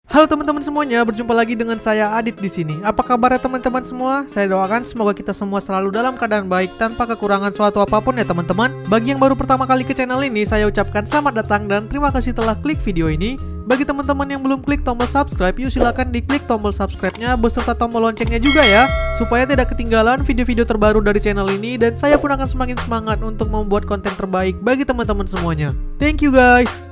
Halo teman-teman semuanya, berjumpa lagi dengan saya Adit di sini. Apa kabar ya teman-teman semua? Saya doakan semoga kita semua selalu dalam keadaan baik tanpa kekurangan suatu apapun ya teman-teman. Bagi yang baru pertama kali ke channel ini, saya ucapkan selamat datang dan terima kasih telah klik video ini. Bagi teman-teman yang belum klik tombol subscribe, yuk silakan diklik tombol subscribe-nya beserta tombol loncengnya juga ya, supaya tidak ketinggalan video-video terbaru dari channel ini dan saya pun akan semakin semangat untuk membuat konten terbaik bagi teman-teman semuanya. Thank you guys.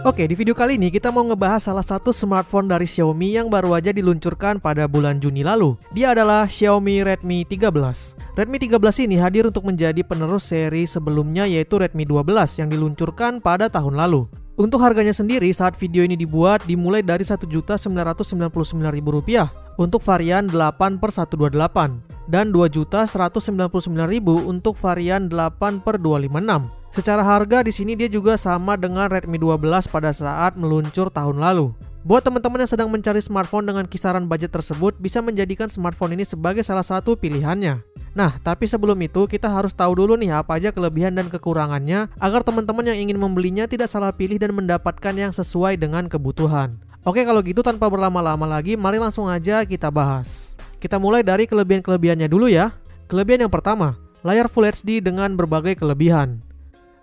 Oke, di video kali ini kita mau ngebahas salah satu smartphone dari Xiaomi yang baru aja diluncurkan pada bulan Juni lalu. Dia adalah Xiaomi Redmi 13. Redmi 13 ini hadir untuk menjadi penerus seri sebelumnya yaitu Redmi 12 yang diluncurkan pada tahun lalu. Untuk harganya sendiri saat video ini dibuat dimulai dari Rp1.999.000 untuk varian 8/128 dan Rp2.199.000 untuk varian 8/256. Secara harga di sini dia juga sama dengan Redmi 12 pada saat meluncur tahun lalu. Buat teman-teman yang sedang mencari smartphone dengan kisaran budget tersebut bisa menjadikan smartphone ini sebagai salah satu pilihannya. Nah, tapi sebelum itu kita harus tahu dulu nih apa aja kelebihan dan kekurangannya agar teman-teman yang ingin membelinya tidak salah pilih dan mendapatkan yang sesuai dengan kebutuhan. Oke, kalau gitu tanpa berlama-lama lagi, mari langsung aja kita bahas. Kita mulai dari kelebihan-kelebihannya dulu ya. Kelebihan yang pertama, layar Full HD dengan berbagai kelebihan.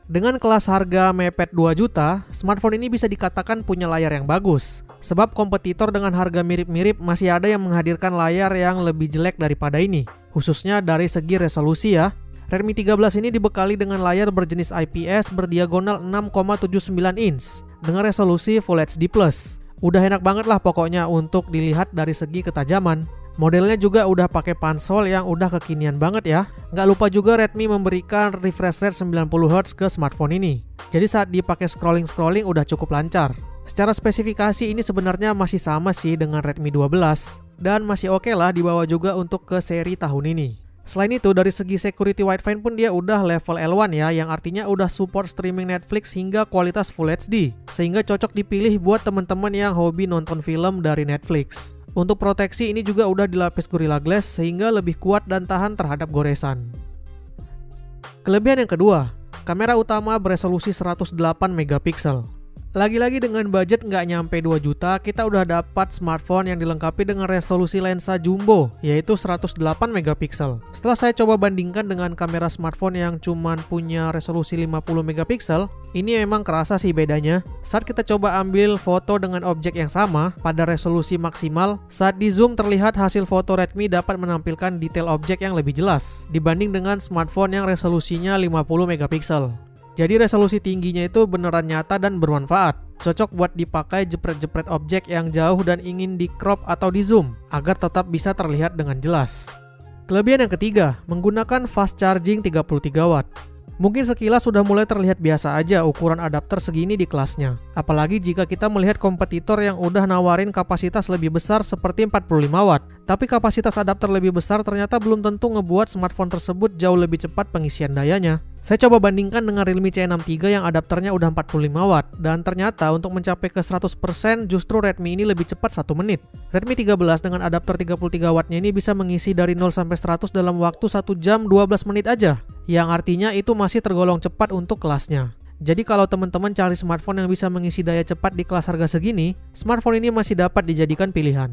Dengan kelas harga mepet 2 juta, smartphone ini bisa dikatakan punya layar yang bagus. Sebab kompetitor dengan harga mirip-mirip masih ada yang menghadirkan layar yang lebih jelek daripada ini. Khususnya dari segi resolusi ya. Redmi 13 ini dibekali dengan layar berjenis IPS berdiagonal 6,79 inch dengan resolusi Full HD+. Udah enak banget lah pokoknya untuk dilihat dari segi ketajaman. Modelnya juga udah pakai pansol yang udah kekinian banget ya. Nggak lupa juga Redmi memberikan refresh rate 90Hz ke smartphone ini. Jadi saat dipakai scrolling udah cukup lancar. Secara spesifikasi ini sebenarnya masih sama sih dengan Redmi 12 dan masih oke lah dibawa juga untuk ke seri tahun ini. Selain itu dari segi security Wi-Fi pun dia udah level L1 ya, yang artinya udah support streaming Netflix hingga kualitas Full HD. Sehingga cocok dipilih buat teman-teman yang hobi nonton film dari Netflix. Untuk proteksi ini juga udah dilapis Gorilla Glass sehingga lebih kuat dan tahan terhadap goresan. Kelebihan yang kedua, kamera utama beresolusi 108 megapiksel. Lagi-lagi dengan budget nggak nyampe 2 juta, kita udah dapat smartphone yang dilengkapi dengan resolusi lensa jumbo, yaitu 108 megapiksel. Setelah saya coba bandingkan dengan kamera smartphone yang cuman punya resolusi 50 megapiksel, ini memang kerasa sih bedanya. Saat kita coba ambil foto dengan objek yang sama, pada resolusi maksimal, saat di zoom terlihat hasil foto Redmi dapat menampilkan detail objek yang lebih jelas, dibanding dengan smartphone yang resolusinya 50 megapiksel. Jadi resolusi tingginya itu beneran nyata dan bermanfaat. Cocok buat dipakai jepret-jepret objek yang jauh dan ingin di crop atau di zoom agar tetap bisa terlihat dengan jelas. Kelebihan yang ketiga, menggunakan fast charging 33 watt. Mungkin sekilas sudah mulai terlihat biasa aja ukuran adapter segini di kelasnya. Apalagi jika kita melihat kompetitor yang udah nawarin kapasitas lebih besar seperti 45 watt. Tapi kapasitas adapter lebih besar ternyata belum tentu ngebuat smartphone tersebut jauh lebih cepat pengisian dayanya. Saya coba bandingkan dengan Realme C63 yang adapternya udah 45 watt. Dan ternyata untuk mencapai ke 100% justru Redmi ini lebih cepat 1 menit. Redmi 13 dengan adapter 33 wattnya ini bisa mengisi dari 0 sampai 100 dalam waktu 1 jam 12 menit aja. Yang artinya itu masih tergolong cepat untuk kelasnya. Jadi kalau teman-teman cari smartphone yang bisa mengisi daya cepat di kelas harga segini, smartphone ini masih dapat dijadikan pilihan.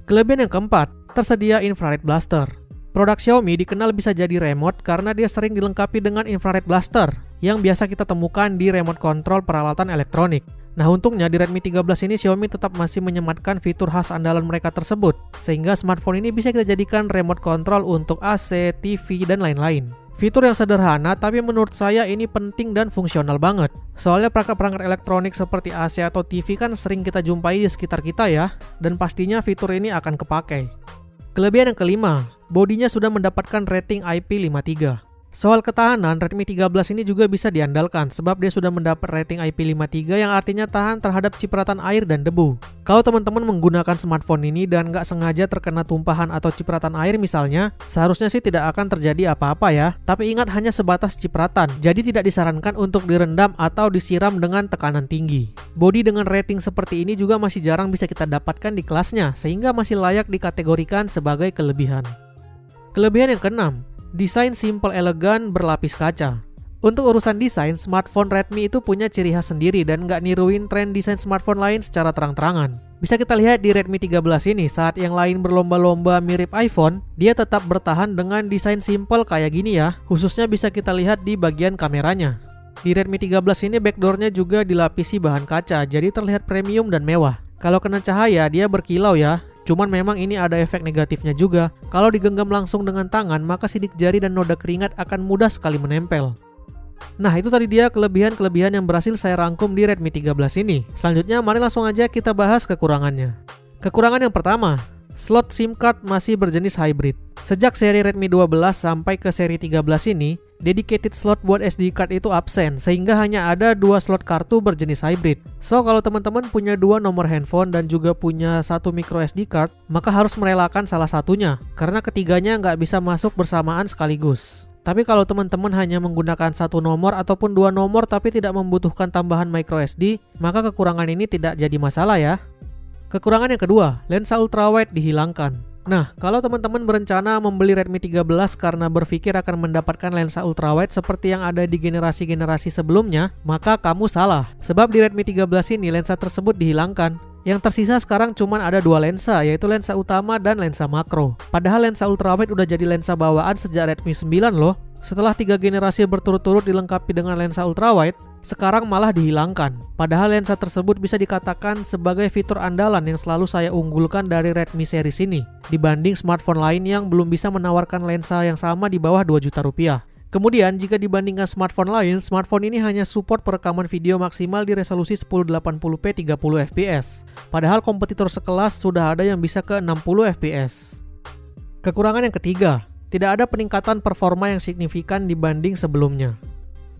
Kelebihan yang keempat, tersedia infrared blaster. Produk Xiaomi dikenal bisa jadi remote karena dia sering dilengkapi dengan infrared blaster yang biasa kita temukan di remote control peralatan elektronik. Nah untungnya di Redmi 13 ini Xiaomi tetap masih menyematkan fitur khas andalan mereka tersebut, sehingga smartphone ini bisa kita jadikan remote control untuk AC, TV, dan lain-lain. Fitur yang sederhana tapi menurut saya ini penting dan fungsional banget. Soalnya perangkat-perangkat elektronik seperti AC atau TV kan sering kita jumpai di sekitar kita ya, dan pastinya fitur ini akan kepakai. Kelebihan yang kelima, bodinya sudah mendapatkan rating IP53. Soal ketahanan, Redmi 13 ini juga bisa diandalkan sebab dia sudah mendapat rating IP53 yang artinya tahan terhadap cipratan air dan debu. Kalau teman-teman menggunakan smartphone ini dan nggak sengaja terkena tumpahan atau cipratan air misalnya, seharusnya sih tidak akan terjadi apa-apa ya. Tapi ingat hanya sebatas cipratan, jadi tidak disarankan untuk direndam atau disiram dengan tekanan tinggi. Bodi dengan rating seperti ini juga masih jarang bisa kita dapatkan di kelasnya, sehingga masih layak dikategorikan sebagai kelebihan. Kelebihan yang keenam, desain simple elegan berlapis kaca. Untuk urusan desain, smartphone Redmi itu punya ciri khas sendiri dan nggak niruin tren desain smartphone lain secara terang-terangan. Bisa kita lihat di Redmi 13 ini, saat yang lain berlomba-lomba mirip iPhone, dia tetap bertahan dengan desain simple kayak gini ya. Khususnya bisa kita lihat di bagian kameranya. Di Redmi 13 ini backdoornya juga dilapisi bahan kaca, jadi terlihat premium dan mewah. Kalau kena cahaya, dia berkilau ya. Cuman memang ini ada efek negatifnya juga. Kalau digenggam langsung dengan tangan, maka sidik jari dan noda keringat akan mudah sekali menempel. Nah, itu tadi dia kelebihan-kelebihan yang berhasil saya rangkum di Redmi 13 ini. Selanjutnya, mari langsung aja kita bahas kekurangannya. Kekurangan yang pertama, slot SIM card masih berjenis hybrid. Sejak seri Redmi 12 sampai ke seri 13 ini, dedicated slot buat SD card itu absen, sehingga hanya ada 2 slot kartu berjenis hybrid. So, kalau teman-teman punya 2 nomor handphone dan juga punya 1 micro SD card, maka harus merelakan salah satunya, karena ketiganya nggak bisa masuk bersamaan sekaligus. Tapi kalau teman-teman hanya menggunakan 1 nomor ataupun 2 nomor tapi tidak membutuhkan tambahan micro SD, maka kekurangan ini tidak jadi masalah ya. Kekurangan yang kedua, lensa ultrawide dihilangkan. Nah, kalau teman-teman berencana membeli Redmi 13 karena berpikir akan mendapatkan lensa ultrawide seperti yang ada di generasi-generasi sebelumnya, maka kamu salah. Sebab di Redmi 13 ini lensa tersebut dihilangkan. Yang tersisa sekarang cuma ada 2 lensa, yaitu lensa utama dan lensa makro. Padahal lensa ultrawide udah jadi lensa bawaan sejak Redmi 9 loh. Setelah 3 generasi berturut-turut dilengkapi dengan lensa ultrawide, sekarang malah dihilangkan. Padahal lensa tersebut bisa dikatakan sebagai fitur andalan yang selalu saya unggulkan dari Redmi series ini, dibanding smartphone lain yang belum bisa menawarkan lensa yang sama di bawah 2 juta rupiah. Kemudian, jika dibandingkan smartphone lain, smartphone ini hanya support perekaman video maksimal di resolusi 1080p 30 fps. Padahal kompetitor sekelas sudah ada yang bisa ke 60 fps. Kekurangan yang ketiga, tidak ada peningkatan performa yang signifikan dibanding sebelumnya.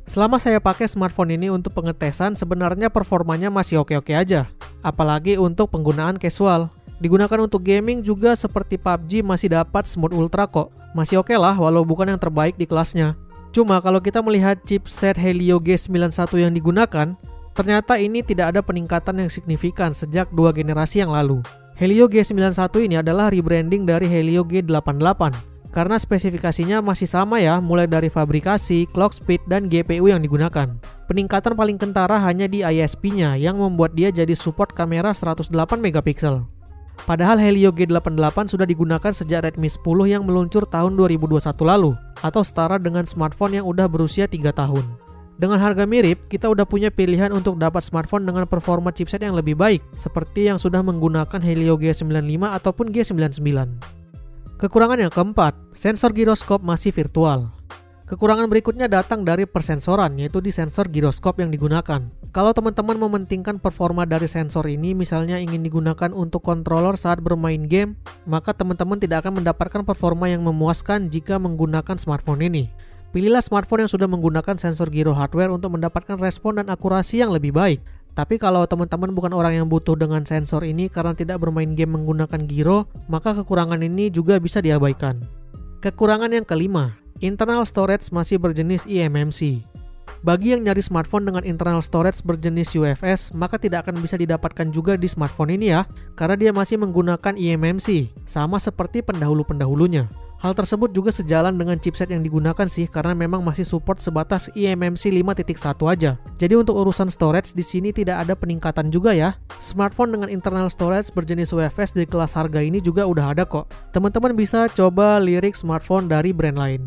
Selama saya pakai smartphone ini untuk pengetesan, sebenarnya performanya masih oke-oke aja. Apalagi untuk penggunaan casual. Digunakan untuk gaming juga seperti PUBG masih dapat smooth ultra kok. Masih oke lah walau bukan yang terbaik di kelasnya. Cuma kalau kita melihat chipset Helio G91 yang digunakan, ternyata ini tidak ada peningkatan yang signifikan sejak 2 generasi yang lalu. Helio G91 ini adalah rebranding dari Helio G88. Karena spesifikasinya masih sama ya, mulai dari fabrikasi, clock speed, dan GPU yang digunakan. Peningkatan paling kentara hanya di ISP-nya yang membuat dia jadi support kamera 108 megapiksel. Padahal Helio G88 sudah digunakan sejak Redmi 10 yang meluncur tahun 2021 lalu, atau setara dengan smartphone yang udah berusia 3 tahun. Dengan harga mirip, kita udah punya pilihan untuk dapat smartphone dengan performa chipset yang lebih baik, seperti yang sudah menggunakan Helio G95 ataupun G99. Kekurangan yang keempat, sensor giroskop masih virtual. Kekurangan berikutnya datang dari persensoran, yaitu di sensor giroskop yang digunakan. Kalau teman-teman mementingkan performa dari sensor ini, misalnya ingin digunakan untuk controller saat bermain game, maka teman-teman tidak akan mendapatkan performa yang memuaskan jika menggunakan smartphone ini. Pilihlah smartphone yang sudah menggunakan sensor giro hardware untuk mendapatkan respon dan akurasi yang lebih baik. Tapi kalau teman-teman bukan orang yang butuh dengan sensor ini karena tidak bermain game menggunakan giro, maka kekurangan ini juga bisa diabaikan. Kekurangan yang kelima, internal storage masih berjenis eMMC. Bagi yang nyari smartphone dengan internal storage berjenis UFS, maka tidak akan bisa didapatkan juga di smartphone ini ya, karena dia masih menggunakan eMMC, sama seperti pendahulu-pendahulunya. Hal tersebut juga sejalan dengan chipset yang digunakan sih, karena memang masih support sebatas eMMC 5.1 aja. Jadi untuk urusan storage di sini tidak ada peningkatan juga ya. Smartphone dengan internal storage berjenis UFS di kelas harga ini juga udah ada kok. Teman-teman bisa coba lirik smartphone dari brand lain.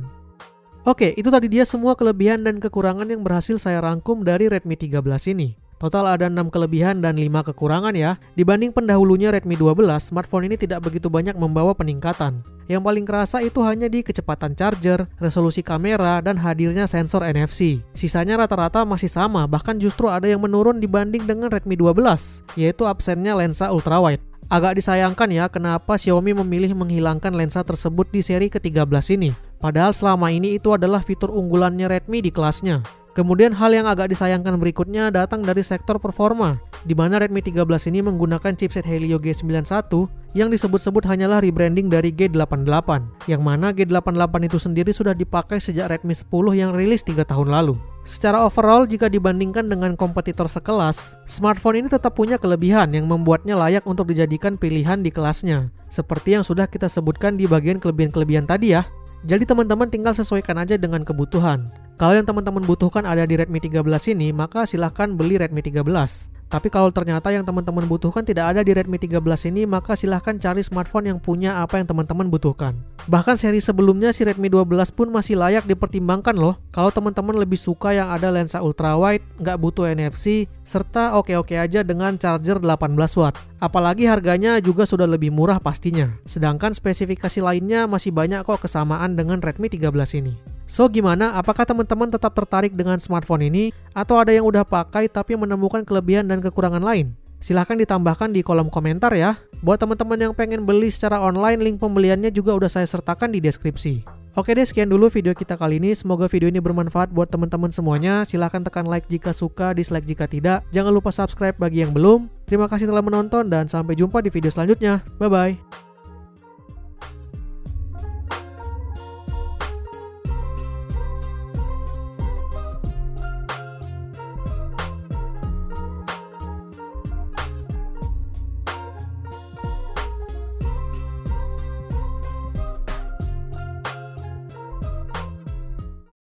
Oke, itu tadi dia semua kelebihan dan kekurangan yang berhasil saya rangkum dari Redmi 13 ini. Total ada 6 kelebihan dan 5 kekurangan ya. Dibanding pendahulunya Redmi 12, smartphone ini tidak begitu banyak membawa peningkatan. Yang paling kerasa itu hanya di kecepatan charger, resolusi kamera, dan hadirnya sensor NFC. Sisanya rata-rata masih sama, bahkan justru ada yang menurun dibanding dengan Redmi 12, yaitu absennya lensa ultrawide. Agak disayangkan ya kenapa Xiaomi memilih menghilangkan lensa tersebut di seri ke-13 ini. Padahal selama ini itu adalah fitur unggulannya Redmi di kelasnya. Kemudian hal yang agak disayangkan berikutnya datang dari sektor performa, di mana Redmi 13 ini menggunakan chipset Helio G91 yang disebut-sebut hanyalah rebranding dari G88, yang mana G88 itu sendiri sudah dipakai sejak Redmi 10 yang rilis 3 tahun lalu. Secara overall, jika dibandingkan dengan kompetitor sekelas, smartphone ini tetap punya kelebihan yang membuatnya layak untuk dijadikan pilihan di kelasnya, seperti yang sudah kita sebutkan di bagian kelebihan-kelebihan tadi ya. Jadi teman-teman tinggal sesuaikan aja dengan kebutuhan. Kalau yang teman-teman butuhkan ada di Redmi 13 ini, maka silahkan beli Redmi 13. Tapi kalau ternyata yang teman-teman butuhkan tidak ada di Redmi 13 ini, maka silahkan cari smartphone yang punya apa yang teman-teman butuhkan. Bahkan seri sebelumnya si Redmi 12 pun masih layak dipertimbangkan loh. Kalau teman-teman lebih suka yang ada lensa ultrawide, nggak butuh NFC, serta oke-oke aja dengan charger 18 watt. Apalagi harganya juga sudah lebih murah pastinya. Sedangkan spesifikasi lainnya masih banyak kok kesamaan dengan Redmi 13 ini. So gimana? Apakah teman-teman tetap tertarik dengan smartphone ini? Atau ada yang udah pakai tapi menemukan kelebihan dan kekurangan lain? Silahkan ditambahkan di kolom komentar ya. Buat teman-teman yang pengen beli secara online, link pembeliannya juga udah saya sertakan di deskripsi. Oke deh, sekian dulu video kita kali ini. Semoga video ini bermanfaat buat teman-teman semuanya. Silahkan tekan like jika suka, dislike jika tidak. Jangan lupa subscribe bagi yang belum. Terima kasih telah menonton dan sampai jumpa di video selanjutnya. Bye-bye.